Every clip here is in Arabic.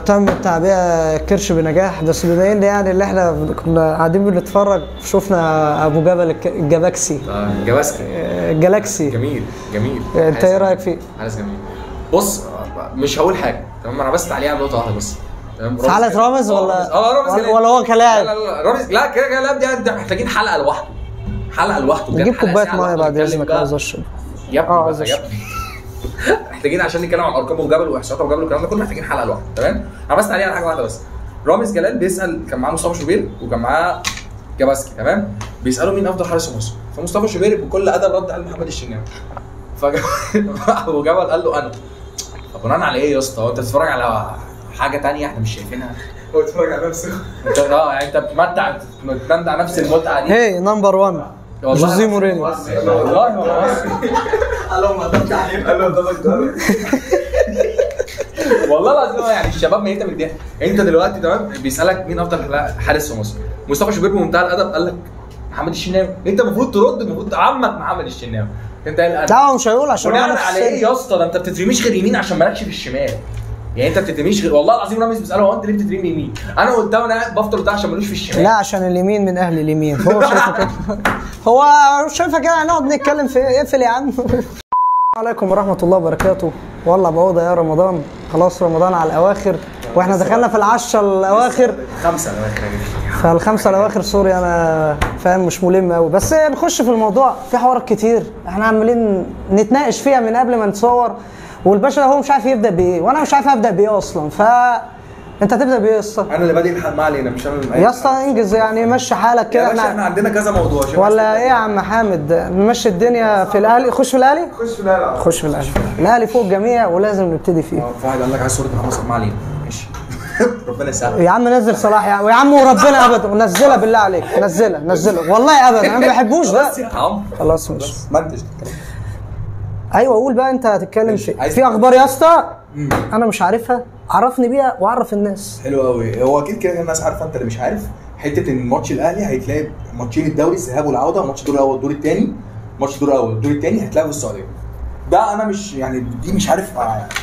تم تعبئة كرش بنجاح، بس بما ان يعني اللي احنا كنا قاعدين بنتفرج شفنا ابو جبل الجباكسي الجلاكسي جميل جميل. انت ايه رايك فيه؟ حارس جميل. بص مش هقول حاجه تمام، انا بس تعليق على نقطه واحده بس تمام. حلقة رامز ولا رامز ولا هو كلاعب؟ لا رامز لا كده لا، ده محتاجين حلقه لوحده، حلقه لوحده. نجيب كوبايه ميه بعد اذنك عايز اشرب يا ابني. محتاجين عشان نتكلم عن ارقام ابو جبل واحصاءات ابو جبل والكلام ده كله، محتاجين حلقه لوحده تمام. انا بس تعليق على حاجه واحده بس. رامز جلال بيسال، كان معاه مصطفى شوبير وكان معاه جباسكي تمام، بيسالوا مين افضل حارس في مصر، فمصطفى شوبير بكل ادب رد قال محمد الشناوي. فابو جبل قال له انا. طب بناء على ايه يا اسطى؟ انت بتتفرج على حاجه ثانيه احنا مش شايفينها؟ هو بيتفرج على نفسه انت يعني انت بتمتع نفس المتعه دي. هي نمبر 1 جوزيه مورينيو. والله هو قال له ما قدرت عليه، قال له قدامك والله العظيم. يعني الشباب ما انت مديها. انت دلوقتي تمام بيسالك مين افضل حارس في مصر، مصطفى شوبير بمنتهى الادب قال لك محمد الشناوي. انت المفروض ترد، المفروض عمك محمد الشناوي. انت لا هو مش هيقول عشان بناء على ايه يا اسطى؟ ده انت بتترميش غير يمين عشان مالكش في الشمال. يعني انت بتترميش غير، والله العظيم رامز بيساله هو انت ليه بتترمي يمين؟ انا قلت له انا قاعد بفطر بتاع عشان مالوش في الشمال. لا عشان اليمين من اهل اليمين. هو شايفه كده. هو شايفه كده. هنقعد نتكلم في ايه؟ اقفل يا عم. السلام عليكم ورحمه الله وبركاته. والله بعوضه يا رمضان، خلاص رمضان على الاواخر واحنا دخلنا في العشرة الاواخر، خمسة الاواخر. فالخمسة الاواخر سوري انا فاهم مش ملم قوي، بس نخش في الموضوع. في حوارات كتير احنا عمالين نتناقش فيها من قبل ما نتصور، والباشا ده هو مش عارف يبدا بايه وانا مش عارف ابدا بايه اصلا. انت تبدا بايه يا اسطى؟ انا اللي بادئ الحلقه، ما علينا، مش انا يا اسطى انجز يعني، مشي حالك كده. احنا عندنا كذا موضوع ولا ايه يا عم حامد؟ نمشي الدنيا في الاهلي. خش في الاهلي، خش في الاهلي. الاهلي فوق الجميع ولازم نبتدي فيه. فواحد قال لك عايز صوره محمد صلاح، ما علينا ماشي. ربنا يسهل يا عم. نزل صلاح يا عم وربنا ابدا، نزلها بالله عليك، نزلها والله ابدا، انا ما بحبوش ده. خلاص ماشي. ما انتش ايوه قول بقى انت هتتكلم في اخبار يا اسطى انا مش عارفها، عرفني بيها وعرف الناس. حلو قوي. هو اكيد كده الناس عارفه، انت اللي مش عارف حته ان ماتش الاهلي هيتلعب ماتشين الدوري، الذهاب والعوده، ماتش الدور الاول والدور الثاني. ماتش الدور الاول والدور الثاني هيتلعب في السعوديه. ده انا مش يعني دي مش عارف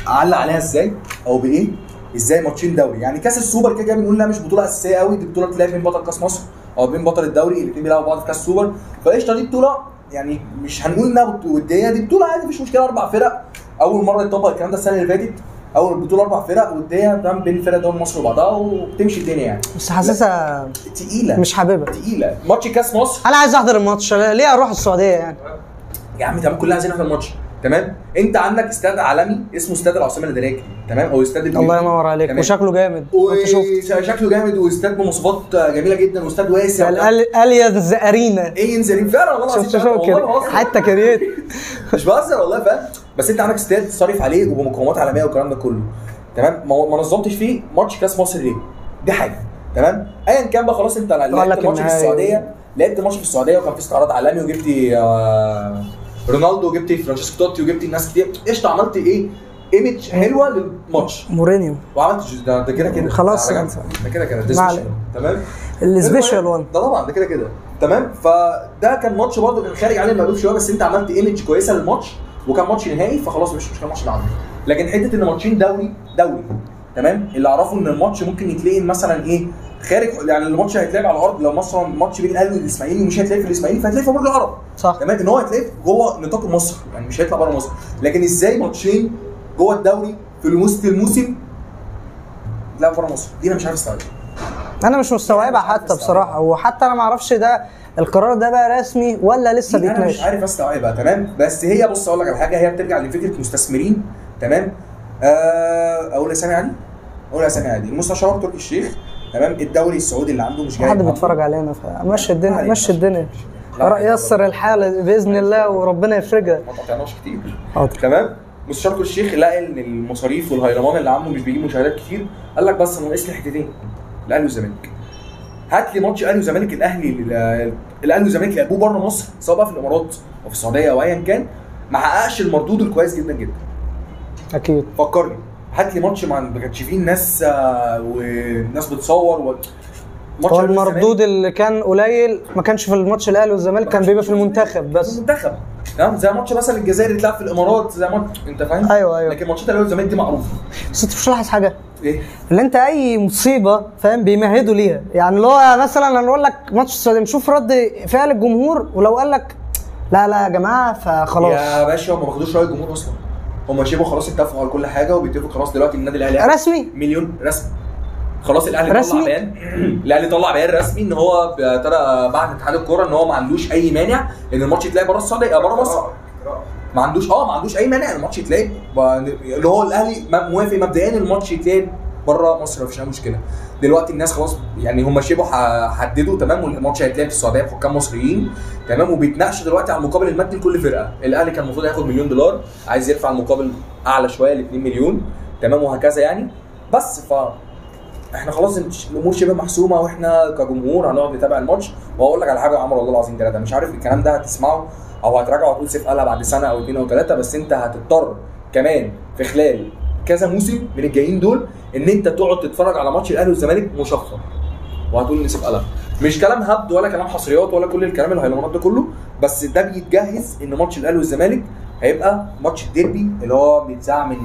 اعلق عليها ازاي او بايه. ازاي ماتشين دوري؟ يعني كاس السوبر كده بنقول لا مش بطوله اساسيه قوي، دي بطوله بتلعب بين بطل كاس مصر او بين بطل الدوري، الاثنين بيلعبوا بعض في كاس السوبر. فقشطه دي بطوله يعني مش هنقول انها وديه، دي بطوله عادي مفيش مشكله. 4 فرق، اول مره يطبق الكلام ده السنه اللي فاتت. اول بطوله 4 فرق وديه تمام بين فرق دوري مصر وبعضها وبتمشي الدنيا يعني. بس حاسسها تقيله، مش حاببها. تقيله. ماتش كاس مصر انا عايز احضر الماتش، ليه اروح السعوديه يعني؟ يا عم تمام كلنا عايزين نحضر الماتش تمام. انت عندك استاد عالمي اسمه استاد العاصمه الاداريه تمام، او استاد الله ينور عليك. وشكله جامد، انت شفت شكله جامد، واستاد بمواصفات جميله جدا، واستاد واسع. اليانز ارينا فعلا والله العظيم. شوف كده حتى كريت مش بهزر والله فاهم. بس انت عندك استاد صارف عليه وبمقومات عالميه والكلام ده كله تمام. ما نظمتش فيه ماتش كاس مصر ليه؟ دي حاجه تمام. ايا كان بقى خلاص، انت لعبت ماتش في السعوديه، لعبت ماتش في السعوديه وكان في استعراض عالمي، وجبتي رونالدو وجبتي فرانشيسكو توتي وجبتي ناس كتير. قشطه عملت ايه؟ ايمج حلوه للماتش. مورينيو وعملت ده كده خلاص ده كده تمام. السبيشال وان ده طبعا ده كده تمام. فده كان ماتش برضه كان خارج عن المألوف شويه، بس انت عملت ايمج كويسه للماتش وكان ماتش نهائي، فخلاص مش كان ماتش العودة. لكن حته ان ماتشين دوري تمام، اللي اعرفه ان الماتش ممكن يتلقي مثلا ايه خارج، يعني الماتش هيتلعب على الارض. لو مثلا ماتش بين الاهلي والاسماعيلي مش هيتلعب في الاسماعيلي، فهتلاقي في برج العرب صح تمام، ان هو هيتلعب جوه نطاق مصر، يعني مش هيطلع بره مصر. لكن ازاي ماتشين جوه الدوري في وسط الموسم لا بره مصر؟ دي انا مش عارف استوعبها. انا مش مستوعبها حتى بصراحه، وحتى انا ما اعرفش ده القرار ده بقى رسمي ولا لسه بيتناقش. انا مش عارف استوعبها تمام. بس هي بص اقول لك على حاجه، هي بترجع لفكره مستثمرين تمام. اقول اسامي عادي المستشار تركي الشيخ تمام. الدوري السعودي اللي عنده مش جاي، حد بيتفرج علينا، فمشي الدنيا يسر الحال باذن الله وربنا يفرجها. ما قطعناش كتير تمام. مستشار تركي الشيخ لقى ان المصاريف والهيلمان اللي عامله مش بيجيب مشاهدات كتير، قال لك بس انا ناقص لي حتتين، الاهلي والزمالك. هات لي ماتش الاهلي والزمالك، الاهلي والزمالك لعبوه بره مصر سواء بقى في الامارات او في السعوديه او ايا كان، ما حققش المردود الكويس جدا جدا. اكيد فكرني، هات لي ماتش ما كانش فيه الناس والناس بتصور هو المردود اللي كان قليل ما كانش في الماتش الاهلي والزمالك، كان بيبقى في المنتخب بس. المنتخب تمام، زي ماتش مثلا الجزائر اللي اتلعب في الامارات، زي ماتش انت فاهم. ايوه لكن ماتشات الاهلي والزمالك دي معروفه. بس انت مش لاحظ حاجه؟ ايه اللي انت اي مصيبه فاهم بيمهدوا ليها، يعني اللي هو مثلا انا اقول لك ماتش السعوديه نشوف رد فعل الجمهور، ولو قال لك لا لا يا جماعه فخلاص يا باشا هم ما خدوش راي الجمهور اصلا، هم شبه خلاص اتفقوا على كل حاجه وبيتفقوا خلاص دلوقتي النادي الاهلي رسمي مليون رسمي. خلاص الاهلي طلع رسمي؟ بيان الاهلي طلع بيان رسمي ان هو ابتدى بعد اتحاد الكوره ان هو ما عندوش اي مانع ان الماتش يتلعب بره السعوديه بره مصر. ما عندوش اي مانع ان الماتش يتلعب، اللي هو الاهلي موافق مبدئيا الماتش يتلعب بره مصر، مفيش اي مشكله. دلوقتي الناس خلاص يعني هم شبه حددوا تمام، والماتش هيتلعب في السعوديه بحكام مصريين تمام، وبيتناقشوا دلوقتي على المقابل المادي لكل فرقه. الاهلي كان المفروض ياخد $1,000,000، عايز يرفع المقابل اعلى شويه ل 2 مليون تمام، وهكذا يعني. بس احنا خلاص الامور شبه محسومه، واحنا كجمهور هنقعد نتابع الماتش. وهقول لك على حاجه يا عمرو والله العظيم ثلاثه، مش عارف الكلام ده هتسمعه او هتراجعه وتقول سيف قالها بعد سنه او 2 أو 3، بس انت هتضطر كمان في خلال كذا موسم من الجايين دول ان انت تقعد تتفرج على ماتش الاهلي والزمالك مشفر، وهتقول ان سيف قالها. مش كلام هبد ولا كلام حصريات ولا كل الكلام الهيلمانات ده كله، بس ده بيتجهز ان ماتش الاهلي والزمالك هيبقى ماتش الديربي اللي هو بيتذاع من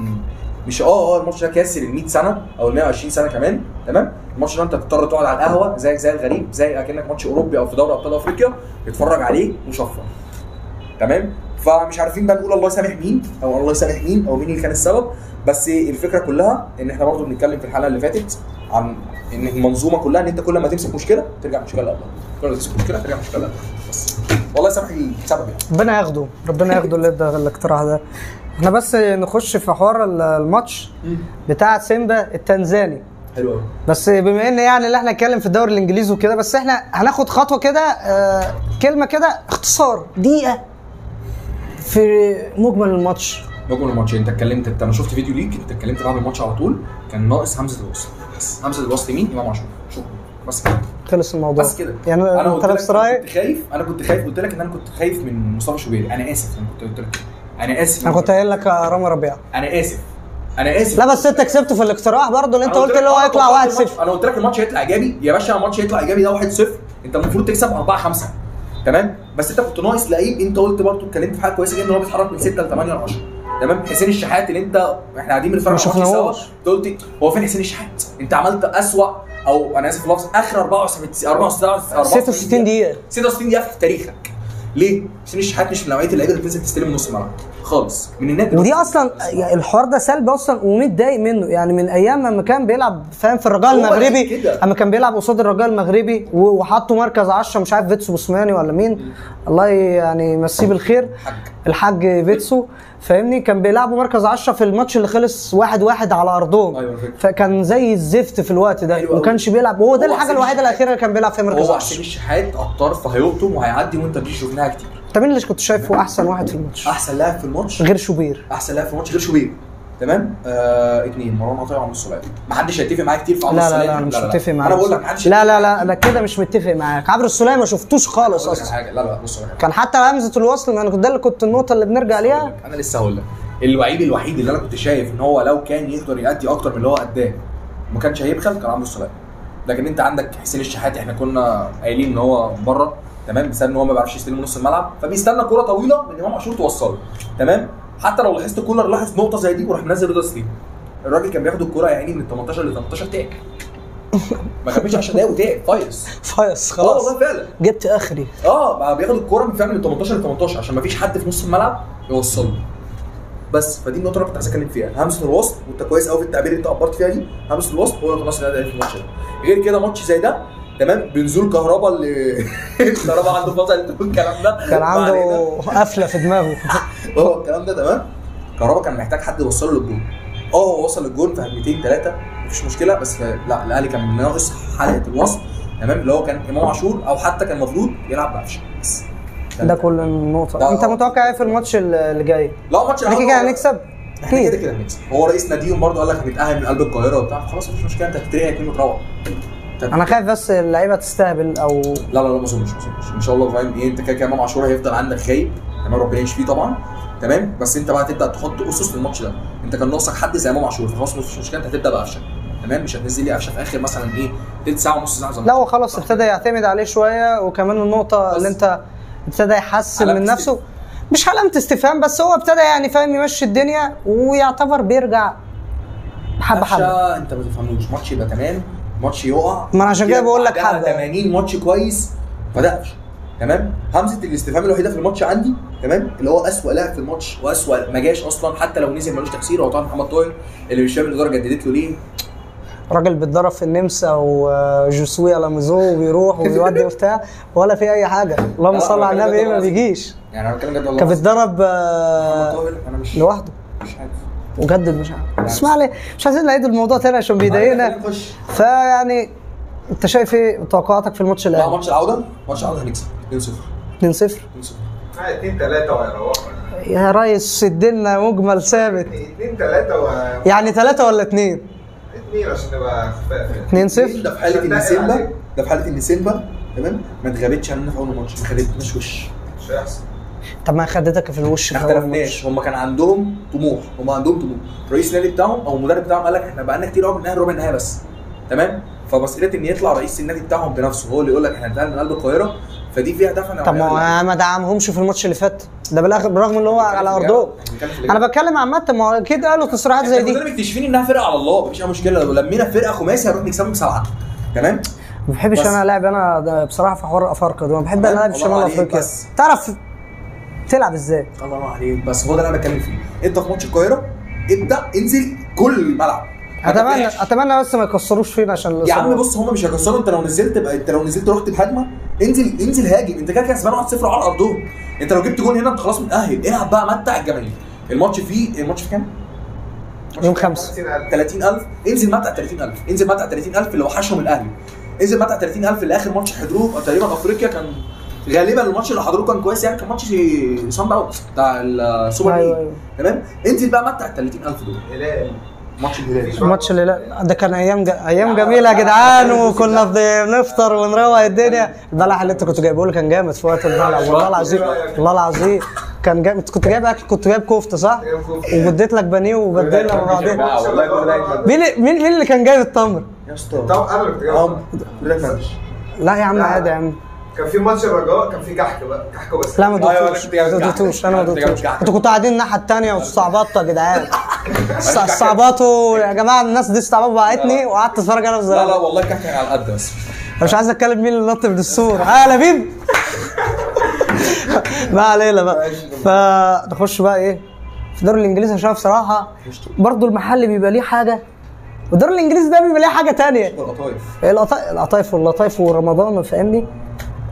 مش الماتش ده كاسر ال 100 سنه او ال 120 سنه كمان تمام. الماتش ده انت تضطر تقعد على القهوه زي الغريب، زي اكنك ماتش اوروبي او في دوري ابطال افريقيا تتفرج عليه مشفر تمام. فمش عارفين بقى نقول الله يسامح مين او الله يسامح مين او مين اللي كان السبب، بس الفكره كلها ان احنا برضو بنتكلم في الحلقه اللي فاتت عن ان المنظومه كلها ان انت كل ما تمسك مشكله ترجع مشكله لقبلها، كل ما تمسك مشكله ترجع مشكله لقبلها. بس والله يسامح السبب يعني. ربنا ياخده اللي ادى الاقتراح ده. احنا بس نخش في حوار الماتش بتاع سيمبا التنزاني. حلو قوي. بس بما ان يعني اللي احنا نتكلم في الدوري الانجليزي وكده، بس احنا هناخد خطوه كده كلمه كده اختصار دقيقه في مجمل الماتش. انت اتكلمت، انت ما شفت فيديو ليك، انت اتكلمت بعد الماتش على طول كان ناقص همزه الوصل، بس همزه الوصل مين؟ امام عاشور. شكرا بس كده خلص الموضوع بس كده. يعني انا قلت لك انا كنت خايف قلت لك ان انا كنت خايف من مصطفى شوبير. انا اسف، انا كنت قايل لك رامي ربيعه. انا اسف لا بس انت كسبت في الاقتراح برضه اللي انت قلت اللي هو هيطلع 1-0. انا قلت لك الماتش هيطلع ايجابي يا باشا، الماتش هيطلع ايجابي ده 1-0، انت المفروض تكسب 4-5 تمام. بس انت كنت ناقص لعيب، انت قلت برضه اتكلمت في حاجه كويسه جدا ان هو بيتحرك من 6 ل 8 ل 10 تمام. حسين الشحات اللي احنا قاعدين بنتفرج على الماتش سوا، انت قلت هو فين حسين الشحات؟ انت عملت اسوأ او انا اسف في اللفظ اخر 64 دقيقه في تاريخك. ليه؟ حسين الشحات مش من نوعيه اللعيبه اللي بتنزل تستلم نص الملعب خالص من النادي، ودي اصلا يعني الحوار ده سلبي اصلا ومتضايق منه، يعني من ايام لما كان بيلعب فاهم في الرجاء المغربي، اما كان بيلعب قصاد الرجاء المغربي وحطوا مركز 10 مش عارف فيتسو بوسماني ولا مين، الله يعني يمسيه بالخير، الحاج فيتسو فاهمني، كان بيلعبوا مركز 10 في الماتش اللي خلص 1-1 على ارضهم. أيوة فكان زي الزفت في الوقت ده، وما كانش بيلعب، وهو ده الحاجه الوحيده الاخيره اللي كان بيلعب فيها مركز 10. هو حسين الشحات على الطرف هيقطم وهيعدي، وانت دي شفناها كتير. انت مين اللي كنت شايفه احسن واحد في الماتش؟ احسن لاعب في الماتش غير شوبير. احسن لاعب في الماتش غير شوبير تمام. 2 مروان عطيه وعمرو السوليه. ما حدش هيتفق معايا كتير في عمرو السوليه. لا انا مش متفق معاك. انا بقول لك محدش. لا انا كده مش متفق معاك. عمرو السوليه ما شفتوش خالص اصلا. لا بص كان حتى همزه الوصل، انا ده اللي كنت النقطه اللي بنرجع ليها. انا لسه هقول لك الوحيد اللي انا كنت شايف ان هو لو كان يقدر يأدي اكتر من اللي هو اداه ما كانش هيبخل، كان عمرو السوليه. لكن انت عندك حسين الشحات، احنا كنا قايلين ان هو بره تمام، بسبب ان هو ما بيعرفش يستلم نص الملعب، فبيستنى كوره طويله من امام عاشور توصله تمام. حتى لو لاحظت كولر لاحظ نقطه زي دي وراح منزل رضا سليم، الراجل كان بياخد الكوره يعني من 18 ل 18 تاك، ما كملش 10 دقايق وتاك فايص خلاص. والله فعلا جبت اخري. بقى بياخد الكوره من فعلا من 18 ل 18 عشان ما فيش حد في نص الملعب يوصله. بس فدي النقطه اللي كنت عايز اتكلم فيها، همزه الوصل، وانت كويس قوي في التعبير اللي انت عبرت فيها دي. همزه الوصل هو اللي خلاص في الماتش ده. غير كده ماتش زي ده تمام، بنزول كهربا اللي كهربا عنده فضل الكلام ده، كان عنده قفله في دماغه. الكلام ده تمام. كهربا كان محتاج حد يوصله للجول. هو وصل للجول في هجمتين 3 مفيش مشكله، بس لا الاهلي كان ناقص حلقه الوصل تمام، اللي هو كان امام عاشور او حتى كان المفروض يلعب بقفشه بس. ده كل النقطه. انت متوقع ايه في الماتش اللي جاي؟ لا الماتش احنا كده هنكسب. احنا كده هنكسب. هو رئيس ناديهم برضه قال لك هنتاهل من قلب القاهره وبتاع، خلاص مفيش مشكله، انت هتتريق 2 وتروح. انا خايف بس اللعيبه تستهبل او لا ما اظنش ان شاء الله. فاهم ايه، انت كده امام عاشور هيفضل عندك خايب تمام، ربنا يشفيه طبعا تمام، بس انت بقى تبدا تحط اسس للماتش ده. انت كان ناقصك حد زي امام عاشور، فخلاص مفيش مشكله، انت هتبدا بقفشه تمام، مش هتنزل لي قفشه في اخر مثلا ايه تلت ساعه ونص ساعه. لا هو خلاص ابتدى يعتمد عليه شويه، وكمان النقطه اللي انت ابتدى يحسن من نفسه، مش علامه استفهام، بس هو ابتدى يعني فاهم يمشي الدنيا ويعتبر بيرجع حبه حبه. انت ما تفهموش، ماتش يبقى تمام، ماتش يقع، ما انا عشان كده بقول لك حبه. 80 ماتش كويس فده قفش. تمام. همزه الاستفهام الوحيده في الماتش عندي تمام اللي هو اسوأ لاعب في الماتش واسوأ ما جاش اصلا، حتى لو نزل ملوش تفسير، هو طبعا محمد طاهر اللي مش فاهم الاداره جددت له ليه. راجل بيتدرب في النمسا وجوسوي لاميزو وبيروح وبيودي وبتاع ولا في اي حاجه، اللهم صل على النبي. ايه ما بيجيش يعني انا بتكلم جد والله. كان بيتدرب انا مش لوحده مش عارف وجدد مش عارف. اسمع لي، مش عايزين نعيد الموضوع تاني عشان بيضايقنا. فيعني انت شايف ايه توقعاتك في الماتش لا الاهلي؟ ماتش العوده، ماتش العوده هنكسب 2-0. 2-0 2-0 2-3 وهيروحوا يا ريس، ادينا مجمل ثابت 2-3 يعني 3 ولا 2؟ 2 عشان نبقى خفاف. 2-0 ده في حاله ان سيمبا، ده في حاله ان سيمبا تمام ما اتغابتش عننا في اول ماتش، ما خدتناش وش. مش هيحصل. طب ما خدتك في الوش ما في اول اختلفناش، ماتش. هم كان عندهم طموح، هم عندهم طموح. رئيس النادي بتاعهم او المدرب بتاعهم قال لك احنا بقالنا كتير قوي بنأهل ربع النهائي بس. تمام؟ فمساله ان يطلع رئيس النادي بتاعهم بنفسه هو اللي يقول لك احنا هنتأهل من قلب القاهره، فدي فيها دفع. طب ما دعمهمش في الماتش اللي فات ده بالاخر برغم ان هو على ارضهم. انا بتكلم عامه، ما هو اكيد قالوا تصريحات زي دي. احنا مكتشفين انها فرقه على الله، مفيش اي مشكله، لو لمينا فرقه خماسي هنروح نكسبهم 7. تمام؟ ما بحبش انا العب انا بصراحه في حوار افارقه ده، بحب العب في شمال افريقيا. تعرف تلعب ازاي؟ الله عليك، بس هو ده اللي انا بتكلم فيه. انت في ماتش القاهره ابدا انزل كل الملعب. اتمنى بس ما يكسروش فينا عشان يا عم بص، هم مش هيكسروا. انت لو نزلت بقى، انت لو نزلت رحت بهجمه، انزل هاجم. انت كده كسبان 1-0 على ارضهم. انت لو جبت جول هنا انت خلاص متاهل. العب بقى، متع الجماهير. الماتش فيه كام؟ يوم 5 30,000. انزل متع 30,000، انزل متع 30,000 اللي وحشهم الاهلي. انزل متع 30,000 اللي اخر ماتش حضروه تقريبا افريقيا كان غالبا الماتش اللي حضروه كان كويس، يعني كان ماتش صن داونز بتاع السوبر ليج. تمام؟ انزل بقى متع 30,000 دول. ماتش الهلال، الماتش اللي لا ده كان ايام جميله يا جدعان، وكنا بنفطر ونروق الدنيا. البلح اللي انت كنت جايبه لي كان جامد في وقت البلح، والله العظيم والله العظيم كان جامد. كنت جايب اكل، كنت جايب كفته صح؟ واديت لك بانيه وبدلنا مع بعضين. مين اللي كان جايب التمر؟ يا اسطى طب انا اللي كنت جايبه. لا يا عم عادي يا عم. كان في ماتش الرجاء كان في كحك بقى، كحك بس. لا ما دوتوش انا ما دوتوش. انتوا كنتوا قاعدين الناحيه الثانيه واستعبطتوا يا جدعان. استعبطوا يا جماعه، الناس دي استعبطوا بعتني وقعدت اتفرج انا وزي. لا والله كحك على القد بس. انا مش عايز اتكلم مين اللي نط من السور. لبيب. ما علينا بقى. فنخش بقى ايه في الدوري الانجليزي. عشان بصراحه برضو المحل بيبقى ليه حاجه، والدوري الانجليزي ده بيبقى ليه حاجه ثانيه. القطايف واللطايف ورمضان، فاهمني؟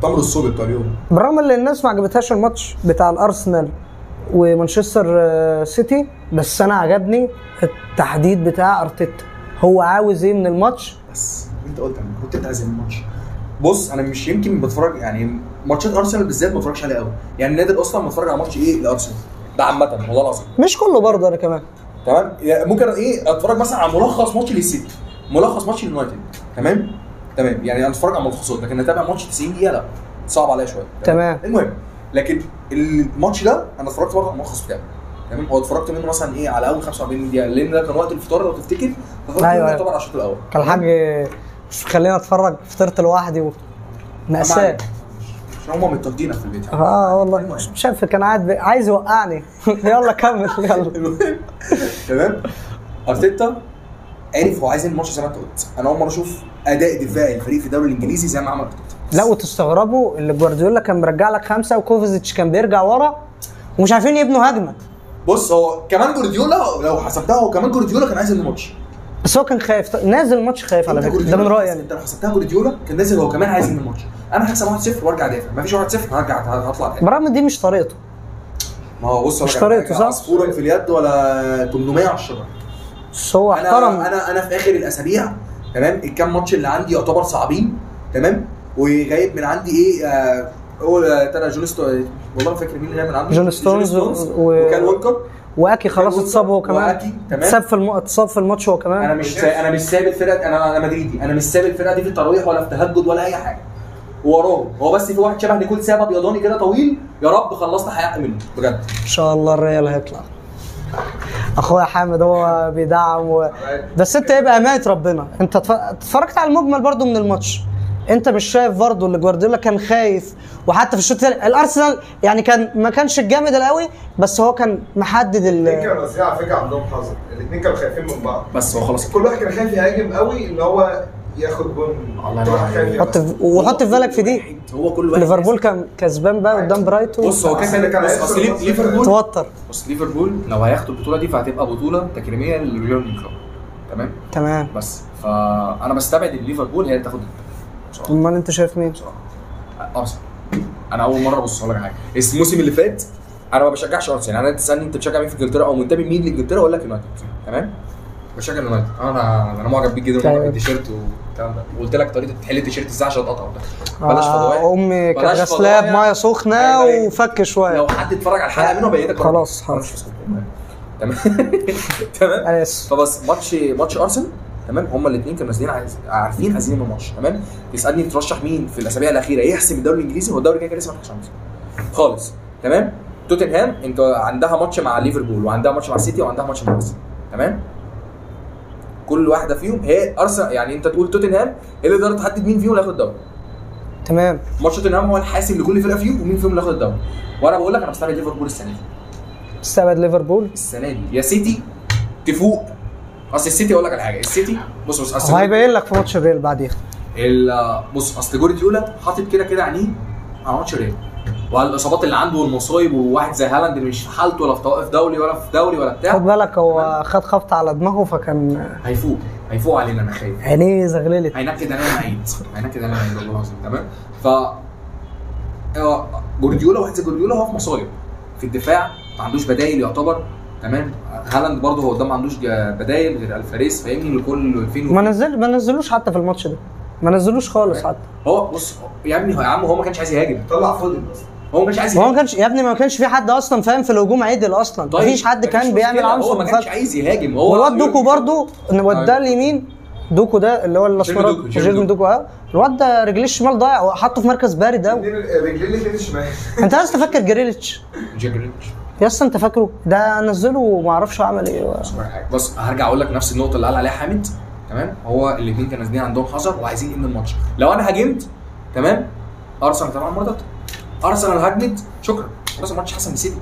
تمر الصوبي بتاع اليوم. بالرغم ان الناس ما عجبتهاش الماتش بتاع الارسنال ومانشستر سيتي، بس انا عجبني التحديد بتاع ارتيتا. هو عاوز ايه من الماتش؟ بس انت قلت انا كنت عايز الماتش. بص انا مش يمكن بتفرج يعني ماتشات ارسنال بالذات ما بتفرجش عليها قوي، يعني نادر اصلا بتفرج على ماتش ايه لارسنال ده عامه والله العظيم. مش كله برضه انا كمان. تمام؟ ممكن ايه اتفرج مثلا على ملخص ماتش للسيتي، ملخص ماتش اليونايتد. تمام يعني انا اتفرج على ملخصات، لكن اتابع ماتش 90 دقيقه لا، صعب عليا شويه. تمام. المهم، لكن الماتش ده انا اتفرجت برضه على الملخص بتاعه. تمام؟ هو اتفرجت منه مثلا ايه على اول 45 دقيقه، لان ده كان وقت الفطار لو تفتكر. ايوه يعتبر على الشوط الاول. كان الحاج مش خلينا اتفرج، فطرت لوحدي مأساة. عشان هم متطردين في البيت. والله مش شايف، كان قاعد عايز يوقعني. يلا كمل يلا. تمام. ارتيتا عارف هو عايز الماتش زي ما انت قلت. انا اول مره اشوف اداء دفاعي الفريق في الدوري الانجليزي زي ما عمل ارتيتا. لا وتستغربوا اللي جوارديولا كان مرجع لك 5 وكوفيزيتش كان بيرجع ورا ومش عارفين يبنوا هجمه. بص هو كمان جوارديولا لو حسبتها، هو كمان جوارديولا كان عايز الماتش، بس هو كان خايف نازل الماتش خايف على فكره. ده من رايي يعني. انت لو حسبتها جوارديولا كان نازل هو كمان عايز الماتش. انا هكسب 1-0 وارجع دافع، مفيش 1-0 هرجع هطلع تاني. برغم دي مش طريقته. ما هو بص مش طريقته صح؟ عصفورا في اليد ولا 800 على الشجره. بس هو احترم. انا في اخر الاسابيع تمام الكام ماتش اللي عندي يعتبر صعبين. تمام؟ وغايب من عندي ايه هو ترى والله ما فاكر مين اللي غايب من عندي. جون ستونز وكان وينكر واكي خلاص اتصاب هو كمان. اتصاب في الماتش هو كمان. انا مش سايب الفرقه، انا مدريدي، انا مش سايب الفرقه دي في التراويح ولا في تهجد ولا اي حاجه. وراهم هو بس في واحد شبه نيكول سابا بيضاني كده طويل، يا رب خلصنا حياتي منه بجد. ان شاء الله الريال هيطلع. اخويا حامد هو بيدعم بس انت ايه بامانه ربنا، انت اتفرجت على المجمل برضو من الماتش. انت مش شايف برضه اللي جوارديولا كان خايف، وحتى في الشوط الثاني الارسنال يعني كان ما كانش الجامد القوي، بس هو كان محدد الاثنين كانوا نازلين على فكره عندهم حظ، الاثنين كانوا خايفين من بعض، بس هو خلاص كل واحد كان خايف يهاجم قوي ان هو ياخد جون. الله ينور عليك. وحط في بالك في دي هو كل واحد ليفربول كان كسبان بقى قدام برايتون. بص هو كان اصل ليفربول توتر. بص ليفربول لو هياخدوا البطوله دي فهتبقى بطوله تكريميه لليورجن كلوب. تمام بس فانا بستبعد ان ليفربول هي اللي تاخد بصراحه. امال انت شايف مين؟ بصراحه ارسنال. انا اول مره بص اقول لك حاجه، الموسم اللي فات انا ما بشجعش ارسنال، يعني انا تسالني انت بتشجع مين في انجلترا او منتمي مين لانجلترا اقول لك يونايتد. تمام بشجع يونايتد. انا معجب بيه جدا بالتيشيرت والكلام ده، وقلت لك طريقه تحل التيشيرت ازاي عشان اتقطع. بلاش فضايح. امي كانت غسلاه بميه سخنه وفك شويه. لو حد اتفرج على الحلقه منه بينك خلاص تمام تمام. انا اسف. فبس ماتش ارسنال تمام، هما الاثنين كانوا نازلين عارفين عايزين الماتش. تمام تسالني ترشح مين في الاسابيع الاخيره يحسم الدوري الانجليزي، هو الدوري كان لسه ما فتحش خالص. تمام توتنهام انت عندها ماتش مع ليفربول وعندها ماتش مع سيتي وعندها ماتش مع ارسنال. تمام كل واحده فيهم هي ارسنال، يعني انت تقول توتنهام اللي تقدر تحدد مين فيهم اللي هياخد الدوري. تمام ماتش توتنهام هو الحاسم لكل فرقه فيهم ومين فيهم اللي هياخد الدوري. وانا بقول لك انا بستبعد ليفربول السنه دي. بستبعد ليفربول السنه دي يا سيتي تفوق. اصل السيتي اقول لك على حاجه، السيتي بص اصل هيبين لك في ماتش الريال بعديها. بص اصل جوارديولا حاطط كده عينيه على ماتش الريال وعلى الاصابات اللي عنده والمصايب، وواحد زي هالاند اللي مش في حالته ولا في توقف دولي ولا في دوري ولا بتاع. خد بالك هو خد خبطه على دماغه فكان هيفوق علينا. انا خايف عينيه زغللت، هينكد علينا عيد والله العظيم. تمام ف جوارديولا واحد زي جوارديولا هو في مصايب في الدفاع، ما عندوش بدايل يعتبر. تمام هالاند برضه هو قدام ما عندوش بدايل غير الفاريز، فاهمني لكل فين ما نزلوش حتى في الماتش ده، ما نزلوش خالص حتى. هو بص يا ابني يا عم هو ما كانش عايز يهاجم، طلع فاضي بس هو ما كانش عايز يهاجم. هو ما كانش يا ابني ما كانش في حد اصلا فاهم في الهجوم عدل اصلا. طيب مفيش حد كان بيعمل عنصر. هو ما كانش عايز يهاجم. هو والواد دوكو برضه وداه اليمين، دوكو ده اللي هو الاسمراني جيرمي دوكو. الواد ده رجليه الشمال ضايع وحطه في مركز بارد قوي. رجليه الاثنين الشمال. انت لازم تفكر جريليتش يا اسطى، انت فاكره ده نزله وما اعرفش عمل ايه. بص هرجع اقول لك نفس النقطه اللي قال عليها حامد. تمام هو الاثنين كانوا نازلين عندهم حذر وعايزين ينهوا الماتش. لو انا هاجمت تمام ارسنال طبعا مرضت، ارسنال هاجمت شكرا خلاص الماتش حسم للسيتي.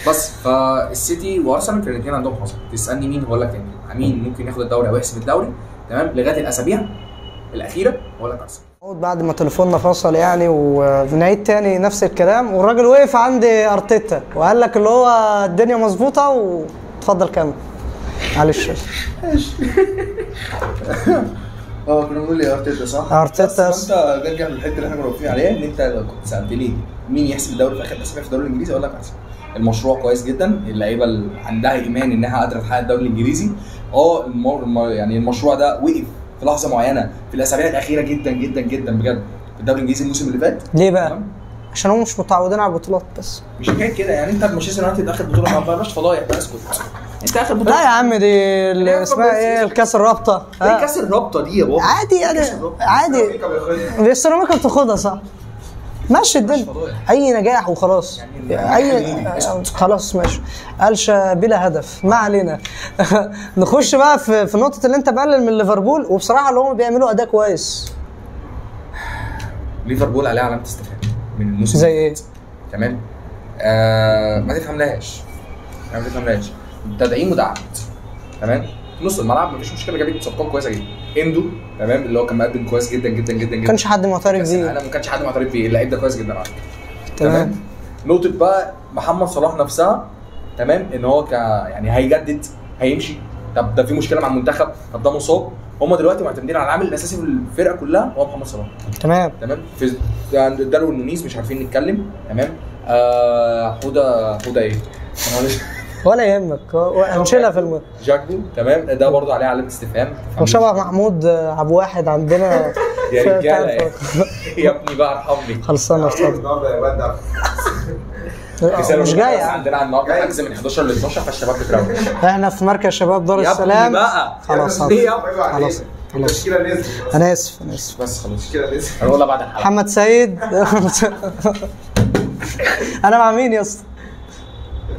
بس فالسيتي وارسنال كانوا الاثنين عندهم حظ. تسالني مين هقول لك تاني مين ممكن ياخد الدوري او يحسم الدوري تمام لغايه الاسابيع الاخيره هقول لك ارسنال. بعد ما تليفوننا فصل يعني ونعيد تاني نفس الكلام، والراجل وقف عند ارتيتا وقال لك اللي هو الدنيا مظبوطه واتفضل كمل. معلش كنا بنقول لي ارتيتا صح؟ ارتيتا انت نرجع للحته اللي احنا كنا واقفين عليها، ان انت كنت سالتني مين يحسم الدوري في اخر الاسابيع في الدوري الانجليزي اقول لك ارسنال. المشروع كويس جدا، اللعيبه اللي عندها ايمان انها قادره تحقق الدوري الانجليزي. يعني المشروع ده وقف في لحظه معينه في الاسابيع الاخيره جدا جدا جدا بجد في الدوري الانجليزي الموسم اللي فات. ليه بقى؟ عشان هم مش متعودين على البطولات. بس مش حكايه كده، يعني انت مانشستر يونايتد اخر بطوله ما بقاش فضايح بقى اسكت. انت اخر بطوله لا يا عم دي اللي اسمها ايه الكاس الرابطه. ايه كاس الرابطه دي يا بابا؟ عادي يعني عادي السيراميكا بتاخدها صح. ماشي الدنيا اي نجاح وخلاص يعني اي خلاص ماشي. قالشه بلا هدف ما علينا. نخش بقى في نقطه اللي انت بقلل من ليفربول، وبصراحه اللي هم بيعملوا اداء كويس. ليفربول عليه علامه استفهام من الموسم زي ايه؟ تمام ما تفهملهاش تدعيم ودعم. تمام نص الملعب مفيش مشكله، جابت صفقات كويسه جدا. اندو تمام اللي هو كان مقدم كويس جدا جدا جدا جدا، ما كانش حد معترف بيه. ما كانش حد معترف بيه، اللعيب ده كويس جدا على فكره. تمام نقطه بقى محمد صلاح نفسها تمام ان هو يعني هيجدد هيمشي. طب ده في مشكله مع المنتخب، طب ده مصاب. هم دلوقتي معتمدين على العامل الاساسي في الفرقه كلها هو محمد صلاح. تمام في داروين نونيز مش عارفين نتكلم. تمام حوده ايه ولا يهمك هنشيلها في جاكبو. تمام ده برضه عليه علامه استفهام وشبه محمود عبد واحد عندنا يا رجاله يا ابني بقى ارحمني. خلصانه مش جاي عندنا النهارده حجز من 11 ل 12 فالشباب بتروح. احنا في مركز شباب دار السلام بقى. خلاص خلاص انا اسف بس خلاص هنقولها بعد الحلقه. محمد سيد. انا مع مين يا اسطى؟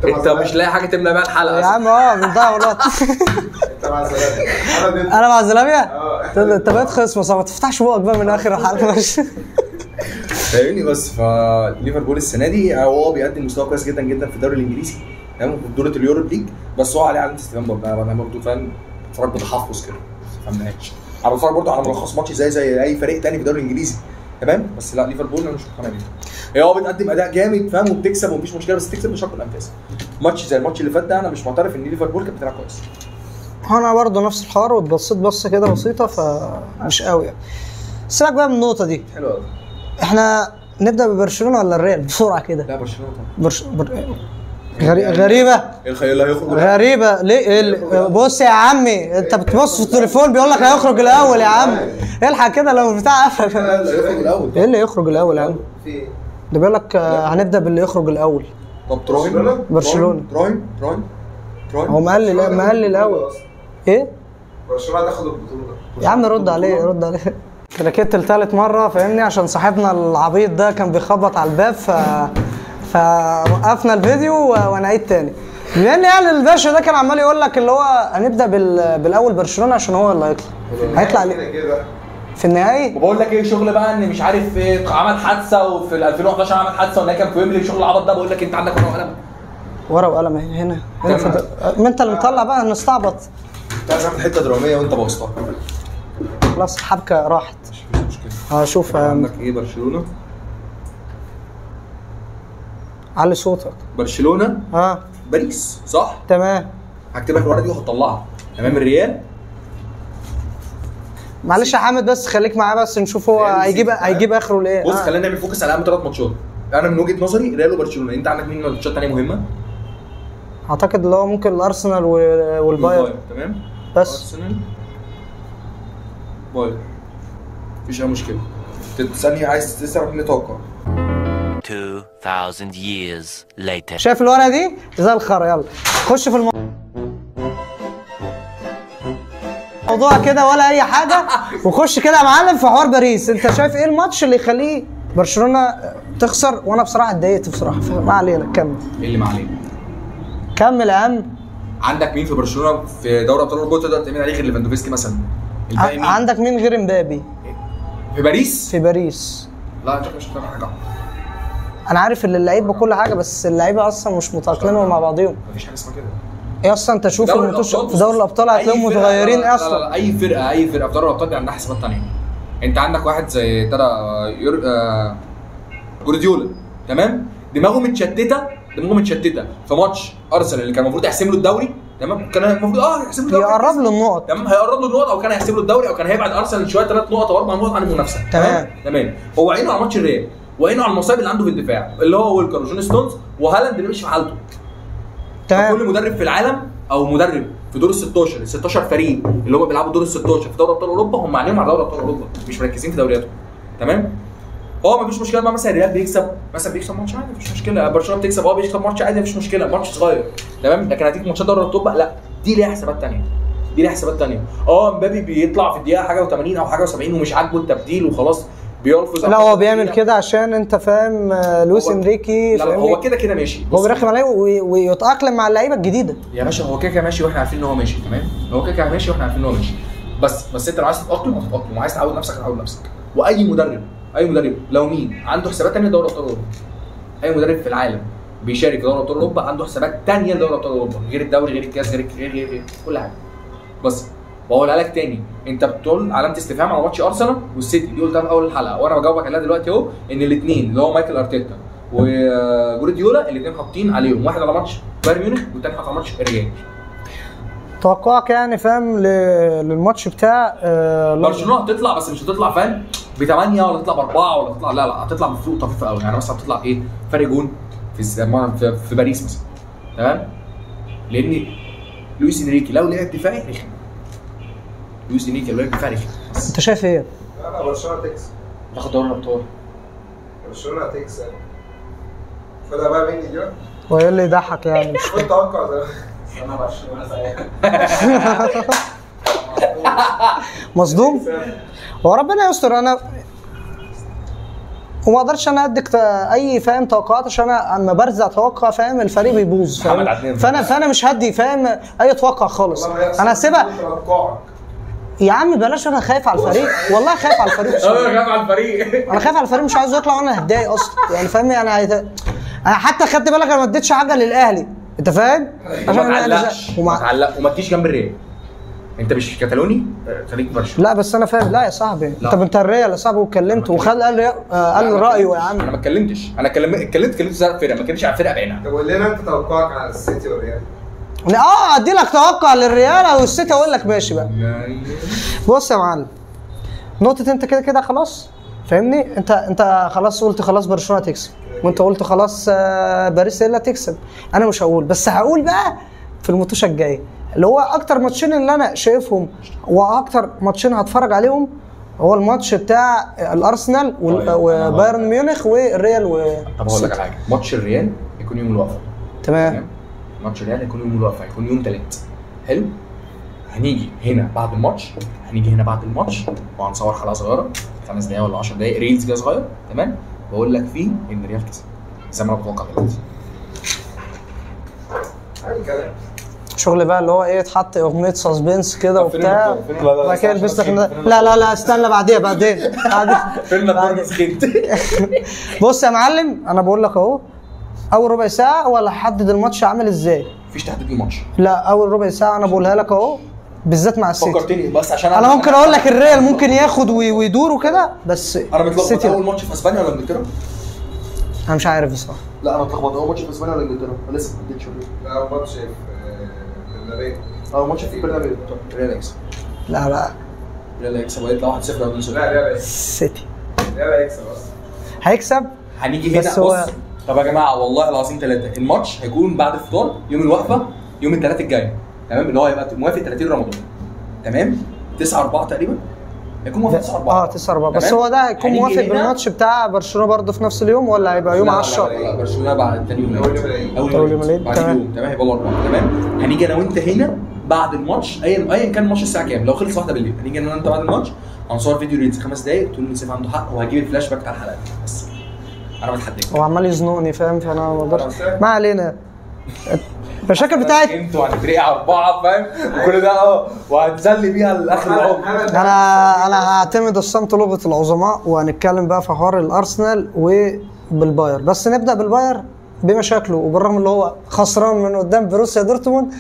انت مش لاقي حاجه تملى بيها الحلقه يا عم بنضيع وقت. انت مع زلابيا. انا مع زلابيا؟ انت بقيت خصم صح، ما تفتحش بقك بقى من اخر الحلقه. ماشي فاهمني. بس فليفربول السنه دي هو بيقدم مستوى كويس جدا جدا في الدوري الانجليزي، تمام، في بطوله اليوروب ليج، بس هو عليه علامه استفهام برضه. انا برضه فاهم بتفرج بتحفظ كده، ما فهمناش. انا بتفرج برضه على ملخص ماتش زي اي فريق تاني في الدوري الانجليزي، تمام، بس لا ليفربول انا مش مقتنع بيه. هي بتقدم اداء جامد فاهم، وبتكسب ومفيش مشكله، بس تكسب بشرط الانفاس. ماتش زي الماتش اللي فات ده انا مش معترف ان ليفربول كانت بتلعب كويس. انا برضه نفس الحوار، واتبصيت بصه كده بسيطه فمش قوي يعني. سيبك بقى من النقطه دي. حلو قوي. احنا نبدا ببرشلونه ولا الريال بسرعه كده؟ لا برشلونه طبعا. غريبه. ايه الخيال اللي هيخرج؟ غريبه ليه؟ بص يا عمي، انت بتبص في التليفون بيقول لك هيخرج الاول يا عم. الحق كده لو البتاع قفل. لا هيخرج الاول. ايه اللي يخرج الاول يا عم؟ في ايه؟ ده بيقول لك هنبدا باللي يخرج الاول. طب تراهن برشلونه. تراهن هو ما قال لي الاول. ايه؟ برشلونه هتاخد البطوله. يا عم رد عليه. كلاكيت لثالث مره فاهمني، عشان صاحبنا العبيط ده كان بيخبط على الباب فوقفنا الفيديو ونعيد تاني. بما ان يعني الباشا ده كان عمال يقول لك اللي هو هنبدا بالاول برشلونه عشان هو اللي هيطلع كده في النهائي. وبقول لك ايه شغل بقى ان مش عارف ايه عمل حادثه، وفي 2011 عمل حادثه وان كان في ويمبلي شغل العبط ده. بقول لك انت عندك ورقه وقلم هنا ما انت اللي مطلع بقى نستعبط. تعمل حته دراميه وانت بوظتها. خلاص الحبكه راحت. مش مشكله. شوف عندك ايه برشلونه؟ علي صوتك. برشلونه باريس صح؟ تمام. هكتب لك الورقه دي وهطلعها امام الريال. معلش يا حامد بس خليك معاه بس نشوف هو هيجيب اخره لايه. بص خلينا نعمل فوكس على اهم 3 ماتشات. انا من وجهه نظري ريال وبرشلونه. انت عندك مين ماتشات ثانيه مهمه؟ اعتقد اللي هو ممكن الارسنال والبايرن. تمام بس ارسنال بايرن مفيش اي مشكله. تسالني عايز تسال نتوقع 2000 years later. شايف الورقه دي زي الخرا. يلا خش في الموضوع كده ولا اي حاجه، وخش كده يا معلم في حوار باريس. انت شايف ايه الماتش اللي يخليه برشلونه تخسر؟ وانا بصراحه اتضايقت بصراحه. ما علينا كمل. ايه اللي ما علينا؟ كمل يا عم. عندك مين في برشلونه في دوري ابطال اوروبا تقدر تعتمد عليه غير ليفاندوفسكي مثلا؟ الباقي مين؟ عندك مين غير امبابي في باريس؟ في باريس لا انت مش هتعمل حاجه. انا عارف ان اللعيبه كل حاجه، بس اللعيبه اصلا مش متاقلمين مع بعضهم. مفيش حاجه اسمها كده. ايه اصلا انت شوف في دوري الابطال هتلاقيهم متغيرين اصلا. لا اي فرقه في دوري الابطال دي عندها حسابات ثانيه. انت عندك واحد زي جوارديولا، تمام، دماغه متشتته في ماتش ارسنال اللي كان المفروض يحسم له الدوري، تمام، كان المفروض يحسم له الدوري، يقرب له النقط، تمام، هيقرب له النقط او كان هيحسب له الدوري او كان هيبعد ارسنال شويه 3 نقط او 4 نقط عن المنافسه. تمام. هو عينه على ماتش الريال وعينه على المصايب اللي عنده في الدفاع اللي هو ويلكر وجون ستونز وهالاند اللي مش في حالته. تمام. كل مدرب في العالم او مدرب في دور ال 16 فريق اللي هم بيلعبوا دور ال 16 في دوري ابطال اوروبا هم عينيهم على دوري ابطال اوروبا، مش مركزين في دورياتهم. تمام. مفيش مشكله بقى مثلا الريال بيكسب ماتش عادي مفيش مشكله، برشلونه بتكسب بيكسب ماتش عادي مفيش مشكله، ماتش صغير، تمام، لكن هتيجي ماتشات دوري الابطال لا، دي ليها حسابات ثانيه. مبابي بيطلع في الدقيقه حاجه و80 او حاجه و70 ومش عاجبه التبديل وخلاص بيرفض. لا هو بيعمل كده عشان انت فاهم لويس انريكي. لا هو كده ماشي، هو بيرخم عليه ويتاقلم مع اللعيبه الجديده يا باشا. هو كده ماشي واحنا عارفين ان هو ماشي، تمام، هو كده ماشي واحنا عارفين ان هو ماشي، بس انت لو عايز تتاقلم وعايز تعود نفسك تعود نفسك. واي مدرب لو مين عنده حسابات ثانيه دوري ابطال اوروبا، اي مدرب في العالم بيشارك في دوري ابطال اوروبا عنده حسابات ثانيه لدوري ابطال اوروبا غير الدوري غير الكاس غير كل حاجه. بس بقولها لك تاني، انت بتقول علامه استفهام على ماتش ارسنال والسيتي دي قلتها في اول الحلقه وانا بجاوبك عليها دلوقتي اهو، ان الاثنين اللي هو مايكل ارتيتا وجوارديولا الاثنين حاطين عليهم، واحد على ماتش بايرن ميونخ والثاني حاطط على ماتش الريال. توقعك يعني فاهم للماتش بتاع برشلونه هتطلع، بس مش هتطلع فاهم ب8 ولا تطلع ب4 ولا تطلع لا هتطلع بفروق طفيفه قوي، يعني مثلا هتطلع ايه فرق جون في باريس مثلا، تمام، لان لويس انريكي لو لعب دفاعي رخم. انت شايف ايه؟ لا برشلونه تكسب، تاخد دوري الابطال. برشلونه هتكسب. خدها بقى مني دي. هو ايه اللي يضحك يعني؟ مش كنت اتوقع ده. انا برشلونه زيك. مصدوم؟ هو ربنا يستر. وما اقدرش انا اديك اي فاهم توقعات، عشان انا اما برزع اتوقع فاهم الفريق بيبوظ فاهم. فانا مش هدي فاهم اي توقع خالص، انا هسيبها يا عم بلاش. انا خايف على الفريق والله، خايف على الفريق. خايف على الفريق. انا خايف على الفريق، مش عايز يطلع وانا هتضايق اصلا يعني فاهمني. انا حتى خدت بالك انا ما اديتش حاجه للاهلي انت فاهم، عشان ما تعلقش وما تجيش جنب الريال. انت مش كتالوني خليك برشلونه. لا بس انا فاهم. لا يا صاحبي انت الريال يا صاحبي، واتكلمت وخد قال رايه يا عم. انا ما اتكلمتش، انا اتكلمت على الفرقه، ما اتكلمتش على الفرقه بعينها. طب قول لنا انت توقعك على السيتي والريال. ادي لك توقع للريال او السيتي اقول لك ماشي بقى. بص يا معلم، نقطه انت كده خلاص فاهمني. انت خلاص قلت خلاص برشلونه تكسب، وانت قلت خلاص باريس هي اللي هتكسب. انا مش هقول، بس هقول بقى في الماتشات الجايه اللي هو اكتر ماتشين اللي انا شايفهم واكتر ماتشين هتفرج عليهم هو الماتش بتاع الارسنال وبايرن ميونخ والريال طب هقول لك على حاجه، ماتش الريال يكون يوم الوقفه. تمام. ماتش الريال يكون يوم الوقفه، يكون يوم 3. حلو. هنيجي هنا بعد الماتش وهنصور حلقه صغيره 5 دقايق ولا 10 دقايق ريلز كده صغير، تمام؟ بقول لك فيه ان الريال كسب زي ما انا بتوقع دلوقتي. شغل بقى اللي هو ايه، اتحط اغنيه سسبنس كده وبتاع، بعد كده لبست لا استنى بعدين فيلم سخنت. بص يا معلم، انا بقول لك اهو، اول ربع ساعه ولا هحدد الماتش عامل ازاي؟ مفيش تحديد الماتش. لا اول ربع ساعه انا بقولها لك اهو، بالذات مع السيتي. فكرتني بس عشان انا ممكن اقول لك الريال ممكن ياخد ويدور وكده، بس انا متلخبط. اول ماتش في اسبانيا ولا انجلترا؟ انا مش عارف بصراحه. لا انا متلخبط، اول ماتش في اسبانيا ولا انجلترا؟ انا لسه ما حددتش. لا اول ماتش في برنابيو. اول ماتش في برنابيو. الريال يكسب. لا الريال يكسب ويطلع 1-0 او 2-0. لا الريال السيتي هيكسب اصلا. هيكسب. هنيجي هنا بص. طب يا جماعه والله العظيم 3 الماتش هيكون بعد الفطار يوم الوقفه يوم الثلاث الجاي، تمام؟ اللي هو هيبقى موافق 30 رمضان، تمام؟ 9/4 تقريبا هيكون موافق 9/4. 9/4 بس هو ده هيكون موافق بالماتش بتاع برشلونه برضه في نفس اليوم ولا هيبقى يوم 10؟ لا برشلونه بعد ثاني يوم. اول يوم العيد تمام. هيبقى الاربعاء، تمام؟ هنيجي انا وانت هنا بعد الماتش ايا كان الماتش الساعه كام، لو خلص 1 بالليل هنيجي انا وانت بعد الماتش هنصور فيديو ريلز 5 دقايق تقول لي سيف عنده حق، وهجيب الفلاش باك بتاع الحلقه بس. انا بتحداك. هو عمال يزنقني فاهم، فانا ما اقدرش. ما علينا. المشاكل بتاعت انتوا هتترقع 4 فاهم، وكل ده وهتسلي بيها لاخر العمر. انا هعتمد الصمت لغه العظماء، وهنتكلم بقى في حوار الارسنال وبالباير. بس نبدا بالباير بمشاكله، وبالرغم اللي هو خسران من قدام بروسيا دورتموند،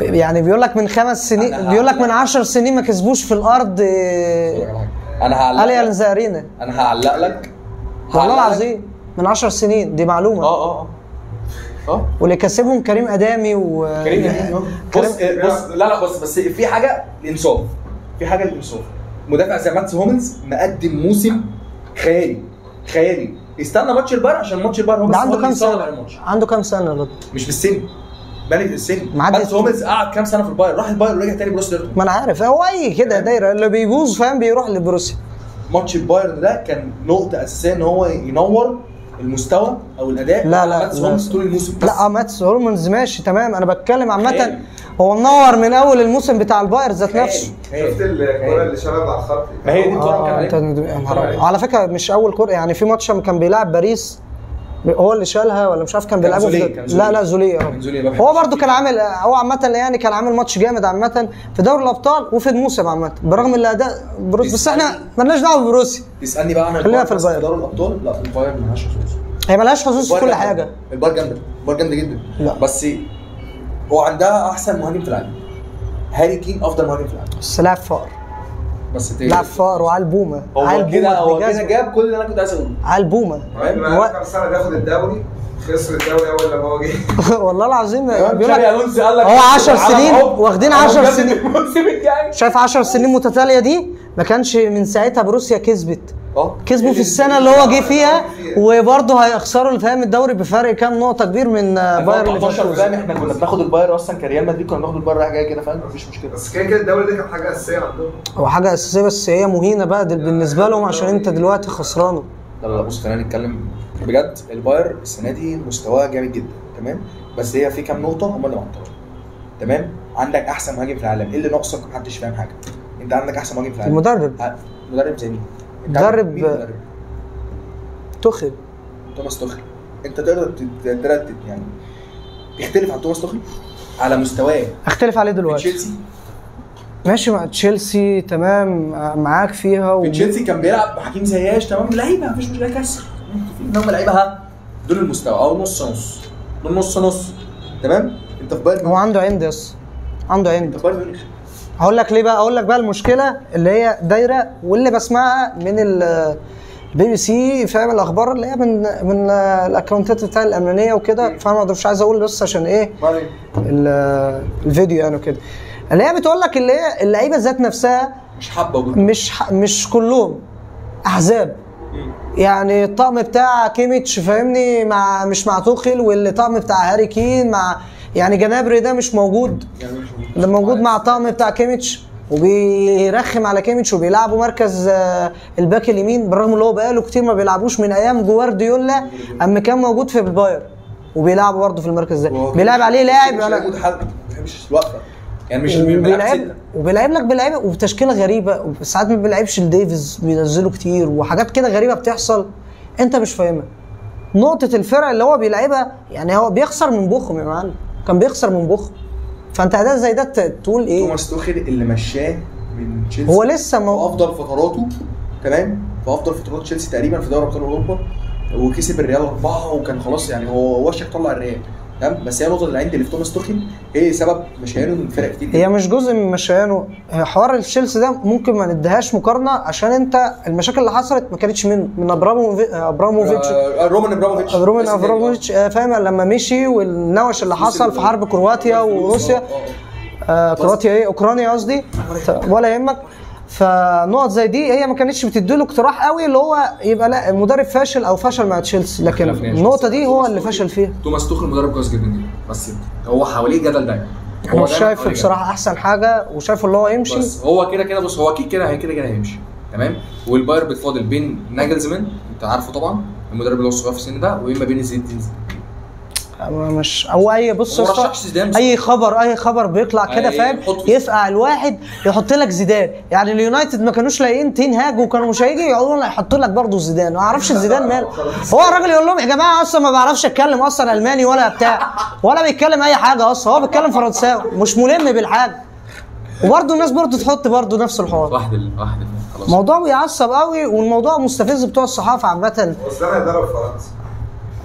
يعني بيقول لك من 5 سنين، بيقول لك من 10 سنين ما كسبوش في الارض. انا هعلق لك. انا هعلق لك والله العظيم من 10 سنين، دي معلومه. واللي كسبهم كريم ادامي بص في حاجه الانصاف، مدافع زي ماتس هوملز مقدم موسم خيالي. استنى ماتش البايرن عشان ماتش البايرن هو بس عنده كام سنه؟ عنده كام سنه رد؟ مش بالسن، بالغ السن. ماتس هوملز قعد كام سنه في البايرن، راح البايرن ورجع تاني بروسيا دورتموند. ما انا عارف، هو اي كده دايره اللي بيبوظ فاهم بيروح لبروسيا. ماتش البايرن ده كان نقطه اساسيه ان هو ينور المستوى او الاداء. لا ماتس هوملز طول الموسم. لا ماتس هوملز ماشي تمام، انا بتكلم عامه هو منور من اول الموسم بتاع البايرن ذات نفسه. شفت الكوره اللي شالها على الخط؟ ما هي دي الكوره كان على فكره مش اول كوره، يعني في ماتش كان بيلعب باريس هو اللي شالها ولا مش عارف كان بيلعبوا لا زوليه. هو برده كان عامل، هو عامه يعني كان عامل ماتش جامد عامه في دوري الابطال وفي الموسم عامه برغم الاداء بروسيا. بس احنا مالناش دعوه ببروسيا. تسالني بقى عن خلينا في البايرن. دوري الابطال لا البايرن مالهاش حظوظ. هي مالهاش حظوظ في كل حاجه. البايرن جامده جدا. لا. بس هو عندها احسن مهاجم في العالم، هاري كين افضل مهاجم في العالم. بس لاعب فقر، بس لاعب فقر وعلى البومه. هو كده جاب كل اللي انا كنت عايز اقوله على البومه. هو كام سنه بياخد الدوري، خسر الدوري اول لما هو جه. والله العظيم بيقول لك هو 10 سنين واخدين 10 سنين. شايف 10 سنين متتاليه دي ما كانش من ساعتها بروسيا كسبت. كسبوا في السنه اللي هو جه فيها، وبرضه هيخسروا الفهم الدوري بفرق كام نقطه كبير من بايرن ليفركوزن. فاهم احنا كنا بناخد البايرن اصلا كريال مدريد، كنا بناخد البايرن رايح جاي كده فاهم، مفيش مشكله. بس كده الدوري ده كان حاجه اساسيه عندهم. هو حاجه اساسيه بس هي مهينه بقى بالنسبه لهم عشان انت دلوقتي خسرانه. لا بص خلينا نتكلم بجد. البايرن السنه دي مستواه جامد جدا، تمام؟ بس هي في كام نقطه هم اللي معطلين، تمام؟ عندك احسن مهاجم في العالم، ايه اللي ناقصك؟ محدش فاهم حاجه. انت عندك احسن مهاجم في العالم. المدرب مدرب زي مين؟ مدرب توخيل. توماس توخيل انت تقدر تردد يعني تختلف عن توماس توخيل على مستواه اختلف عليه في دلوقتي. تشيلسي؟ ماشي مع تشيلسي تمام، معاك فيها في تشيلسي كان بيلعب بحكيم زياش تمام، لعيبه مفيش مشكله كسر ان هم لعيبه دول المستوى او نص نص، دول نص نص تمام. انت في بايرن هو عنده عند يس، عنده عند. انت في بايرن ميونخ هقول لك ليه بقى، اقول لك بقى المشكله اللي هي دايره واللي بسمعها من البي بي سي، فاهم، الاخبار اللي هي من الاكونتات بتاع الامنيه وكده، فانا مش عايز اقول بس عشان ايه الفيديو يعني وكده، اللي هي بتقول لك اللي هي اللعيبه ذات نفسها مش حابه وجود مش كلهم احزاب. يعني الطقم بتاع كيميتش فاهمني مش مع توخيل، والطقم بتاع هاري كين مع يعني جنابري ده مش موجود، ده موجود مع الطقم بتاع كيميتش وبيرخم على كيميتش وبيلعبوا مركز الباك اليمين، بالرغم ان هو بقاله كتير ما بيلعبوش من ايام جوارديولا اما كان موجود في الباير وبيلعبوا برضه في المركز ده، بيلعب عليه لاعب مش موجود حد ما بيحبش الوقفه يعني مش وبيلعب لك بلعيبه وبتشكيله غريبه، وساعات ما بيلعبش الديفيز بينزله كتير وحاجات كده غريبه بتحصل انت مش فاهمها. نقطه الفرق اللي هو بيلعبها يعني هو بيخسر من بوخم يا معلم، كان بيخسر من بوخم، فانت اداء زي ده تقول ايه؟ توماس توخيل اللي مشاه من تشيلسي هو لسه في افضل فتراته تمام، في افضل فترات تشيلسي تقريبا في دوري ابطال اوروبا، وكسب الريال 4 وكان خلاص يعني هو وشك طلع الريال تمام. بس هي النقطه اللي عندي في توماس توخيل هي سبب مشيانه من فرق كتير. هي مش جزء من مشيانه، حوار تشيلسي ده ممكن ما نديهاش مقارنه عشان انت المشاكل اللي حصلت ما كانتش من ابراموفيتش رومان ابراموفيتش فاهم، لما مشي والنوش اللي حصل في حرب كرواتيا وروسيا، كرواتيا ايه اوكرانيا قصدي، ولا يهمك. فنقط زي دي هي ما كانتش بتديله اقتراح قوي اللي هو يبقى لا مدرب فاشل او فشل مع تشيلسي، لكن النقطه دي هو اللي فشل فيها. توماس توخيل مدرب كويس جدا جدا، بس هو حواليه الجدل دايما. هو شايف بصراحه احسن حاجه وشايف اللي هو يمشي، بس هو كده كده بص هو اكيد كده هيمشي تمام. والباير بتفاضل بين ناجلزمان انت عارفه طبعا المدرب اللي هو الصغير في السن ده، واما بين زين مش او اي بص اي خبر بيطلع كده فاهم يفقع الواحد يحط لك زيدان. يعني اليونايتد ما كانوش لاقيين تين هاج وكانوا مش هيجي يقولوا يحطوا لك برضه زيدان، ما اعرفش زيدان ماله. هو الراجل يقول لهم يا جماعه اصلا ما بعرفش اتكلم اصلا الماني ولا بتاع ولا بيتكلم اي حاجه اصلا، هو بيتكلم فرنساوي مش ملم بالحاجه. وبرضه الناس برضه تحط برضه نفس الحوار، واحد خلاص الموضوع بيعصب قوي والموضوع مستفز بتوع الصحافه عامه. بس انا ضرب فرنسا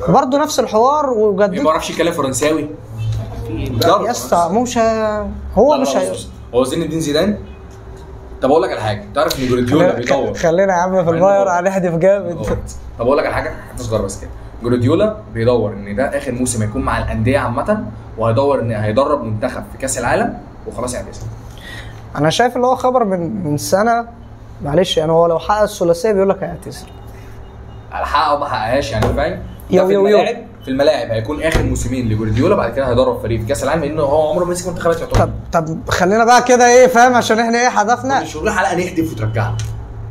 برضه نفس الحوار وجد ما بيعرفش يتكلم فرنساوي يا اسطى مش هو مش هو زين الدين زيدان. طب اقول لك على حاجه، تعرف ان جوارديولا بيدور خلينا يا عم في الباير هنحدف جامد. طب اقول لك على حاجه هتصغر بس كده، جوارديولا بيدور ان ده اخر موسم هيكون مع الانديه عامه، وهيدور ان هيدرب منتخب في كاس العالم وخلاص يعتزل. انا شايف اللي هو خبر من سنه معلش يعني، هو لو حقق الثلاثيه بيقول لك هيعتزل. على حقه او ما حققهاش يعني فاهم. في الملاعب هيكون اخر موسمين لجوارديولا، بعد كده هيدرب فريق في كاس العالم لانه هو عمره ما مسك منتخبات يعتبر. طب خلينا بقى كده ايه فاهم عشان احنا ايه هدفنا مش نقول حلقه نهدف وترجعنا،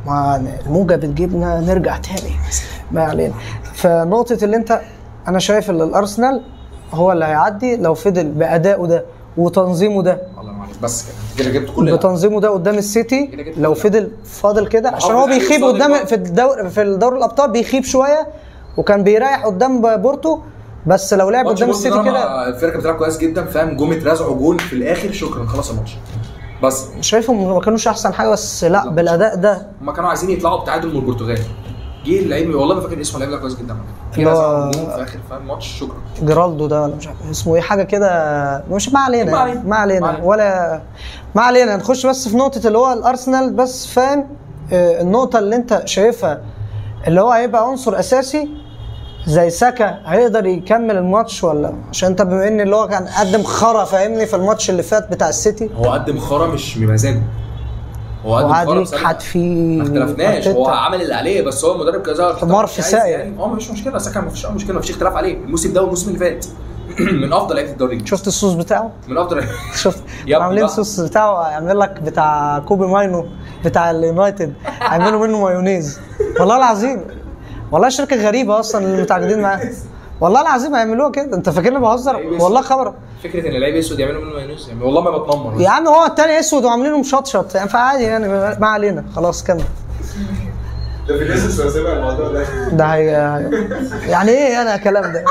ما الموجه بتجيبنا نرجع تاني ما علينا. فنقطه اللي انت انا شايف ان الارسنال هو اللي هيعدي لو فضل بادائه ده وتنظيمه ده. الله ينور بس كده جبت كل بتنظيمه ده قدام السيتي، لو فاضل كده عشان هو بيخيب قدام في الدوري الابطال بيخيب شويه وكان بيريح قدام بورتو، بس لو لعب قدام السيتي كده الفرقه بتلعب كويس جدا فاهم، جم اترزعوا جول في الاخر شكرا خلاص الماتش. بس شايفهم ما كانوش احسن حاجه، بس لا بالاداء ده هم كانوا عايزين يطلعوا بتعادل من البرتغال. جه اللعيب والله ما فاكر اسمه، اللعيب ده كويس جدا في رزعوا جول في اخر فاهم ماتش شكرا. جيرالدو ده ولا مش عارف اسمه ايه حاجه كده، مش ما علينا ولا ما علينا. نخش بس في نقطه اللي هو الارسنال بس فاهم. النقطه اللي انت شايفها اللي هو هيبقى عنصر اساسي زي ساكا هيقدر يكمل الماتش ولا؟ عشان انت بما ان اللي هو كان قدم خرا فاهمني في الماتش اللي فات بتاع السيتي. هو قدم خرا مش بمزاجه، هو قدم خرا حد فيه ما اختلفناش، هو عمل اللي عليه، بس هو المدرب كذا حمار في ساقه يعني. هو مفيش مشكله، ساكا مفيش مشكله، مفيش اختلاف عليه الموسم ده والموسم اللي فات من افضل لعيبه الدوري. شفت الصوص بتاعه؟ من افضل شفت عاملين الصوص بتاعه يعمل لك بتاع كوبي ماينو بتاع اليونايتد عاملينه منه مايونيز والله العظيم. والله شركه غريبه اصلا اللي متعاقدين معاها والله العظيم هيعملوها كده. انت فاكرني بهزر والله خبره. فكره ان اللعيب اسود يعملوا منه مايونيز يعني والله ما بتنمر يا عم، هو الثاني اسود وعاملينه مشطشط يعني فعادي يعني ما علينا خلاص كمل. ده فينيسيوس لو سمع الموضوع ده يعني ايه انا الكلام ده؟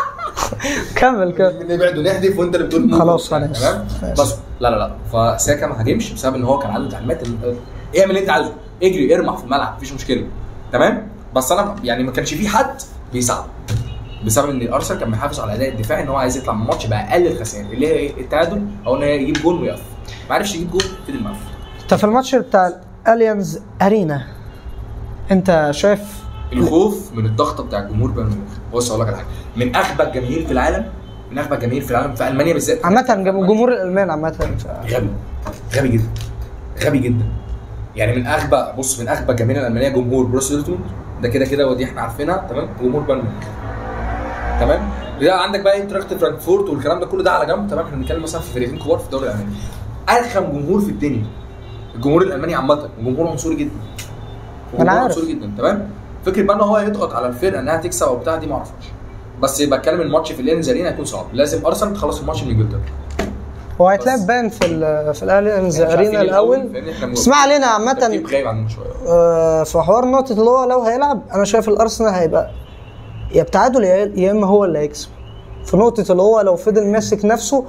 كمل. نبعد ونحذف وانت اللي بتقول خلاص انا تمام. بس لا فساكا ما هاجمش بسبب ان هو كان عنده تعليمات اعمل اللي انت عايزه، اجري ارمح في الملعب مفيش مشكله تمام. بس انا يعني ما كانش في حد بيساعده بسبب ان الارسنال كان بيحافظ على الاداء الدفاعي ان هو عايز يطلع من الماتش باقل الخسائر اللي هي التعادل او ان هي يجيب جول ويقف. ما عرفش يجيب جول في المقفل. انت في الماتش بتاع الاليانز ارينا انت شايف الخوف من الضغط بتاع الجمهور بايرن ميونخ. بص اقول لك على حاجه، من اغبى الجماهير في العالم، من اغبى الجماهير في العالم في المانيا بالذات عامه جمهور الالمان عامه غبي جدا يعني من اغبى. بص من اغبى الجماهير الالمانيه جمهور بروسيا دورتموند ده كده ودي احنا عارفينها تمام. جمهور بايرن ميونخ تمام. ده عندك بقى انتراكت فرانكفورت والكلام ده كله ده على جنب تمام. احنا بنتكلم مثلا في فريقين كبار في الدوري الالماني. ارخم جمهور في الدنيا الجمهور الالماني عامه، وجمهور عنصري جدا. انا عارف عنصري جدا تمام. فكره بقى ان هو يضغط على الفرقه انها تكسب او بتاع دي ما اعرفش، بس يبقى اتكلم الماتش في الاليانز ارينا هيكون صعب. لازم ارسنال تخلص الماتش من انجلترا. هو هيتلعب باين في الاليانز ارينا الاول. اسمع علينا عامه غايب عننا شويه في حوار نقطه اللي هو لو هيلعب. انا شايف الارسنال هيبقى يا التعادل يا اما هو اللي هيكسب في نقطه اللي هو لو فضل ماسك نفسه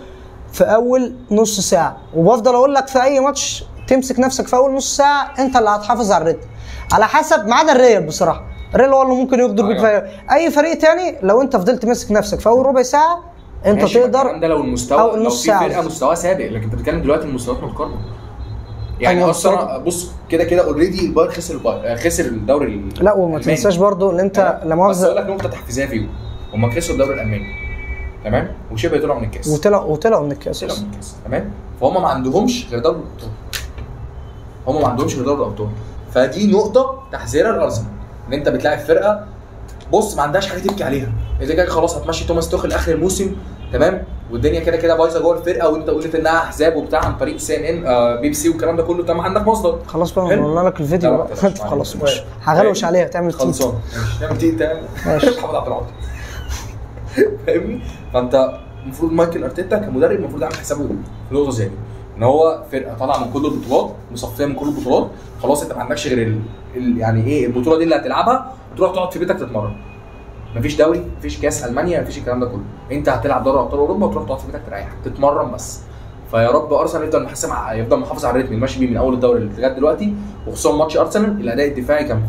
في اول نص ساعه. وبفضل اقول لك في اي ماتش تمسك نفسك في اول نص ساعه انت اللي هتحافظ على الريتم على حسب ما عدا الريال. بصراحه الريال هو اللي ممكن يقدر بيك اي فريق تاني. لو انت فضلت ماسك نفسك في اول ربع ساعه انت تقدر. ده لو المستوى أو لو نص في فرقه مستوى سابق، لكن انت بتتكلم دلوقتي المستويات متقاربه يعني. اصلا بص كده اوريدي البايرن خسر الدوري لا وما تنساش برضو ان انت لا مؤاخذه. بس اقول لك نقطه تحفيزيه فيهم، هم خسروا الدوري الالماني تمام وشبه طلعوا من الكاس وطلعوا من الكاس تمام. فهم ما عندهمش غير دوري الابطال. فدي نقطه تحذيرها لارسنال ان انت بتلاعب فرقه بص ما عندهاش حاجه تبكي عليها. اذا كده خلاص هتمشي توماس توخل اخر الموسم تمام والدنيا كده بايظه جوه الفرقه وانت قلت انها احزاب وبتاع عن طريق CNN بي بي سي والكلام ده كله. انت ما عندك مصدر. خلاص بقى قلنا لك الفيديو بقى خلاص ماشي هغلوش عليها تعمل تيت خلصان تعمل تيت ماشي محمد عبد العاطي فاهمني. فانت المفروض مايكل ارتيتا كمدرب المفروض يعمل حسابه في نقطه زي دي ان هو فرقه طالعه من كل البطولات مصفيه من كل البطولات. خلاص انت ما عندكش غير يعني ايه البطوله دي اللي هتلعبها وتروح تقعد في بيتك تتمرن. مفيش دوري مفيش كاس المانيا مفيش الكلام ده كله. انت هتلعب دوري ابطال اوروبا وتروح تقعد في بيتك تريح تتمرن بس. فيا رب ارسنال يفضل محافظ على الريتم الماشي بيه من اول الدوري لغايه دلوقتي وخصوصا ماتش ارسنال الاداء الدفاعي كان.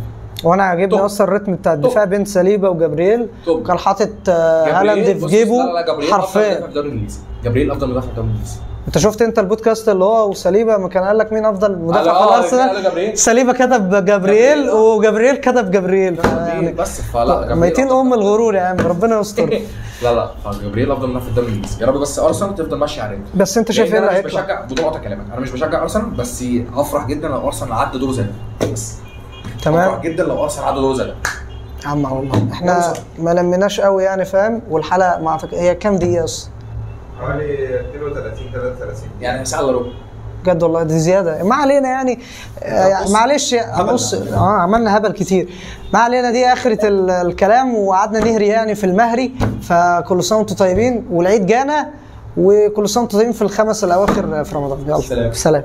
وانا عاجبني اصلا الريتم بتاع الدفاع بين ساليبا وجابرييل وكان حاطط هالاند في جيبه حرفيا. جابرييل افضل مدافع في الدوري الانجليزي. انت شفت انت البودكاست اللي هو وساليبا ما كان قال لك مين افضل مدافع في الارسنال؟ ساليبا كتب جابرييل وجابرييل كتب جابرييل بس فلا ميتين الغرور يا عم ربنا يستر. لا جابرييل افضل مدافع في الدوري الانجليزي. يا رب بس ارسنال تفضل ماشيه عليه. بس انت شايف ايه اللي هيطلع؟ مش بشجع بدون قطع كلامك انا مش بشجع ارسنال بس افرح جدا لو ارسنال عدى دور زي ده بس تمام. افرح جدا لو ارسنال عدى دور زي ده يا عم والله احنا ما لميناش قوي يعني فاهم. والحلقه ما هي كام دقيقه اصلا؟ حوالي 32 33 يعني ساعه الا ربع بجد والله دي زياده. ما علينا يعني معلش بص عملنا هبل كتير. ما علينا دي اخره الكلام وقعدنا نهري يعني في المهري. فكل سنه وانتم طيبين والعيد جانا وكل سنه وانتم طيبين في الخمس الاواخر في رمضان. يلا سلام.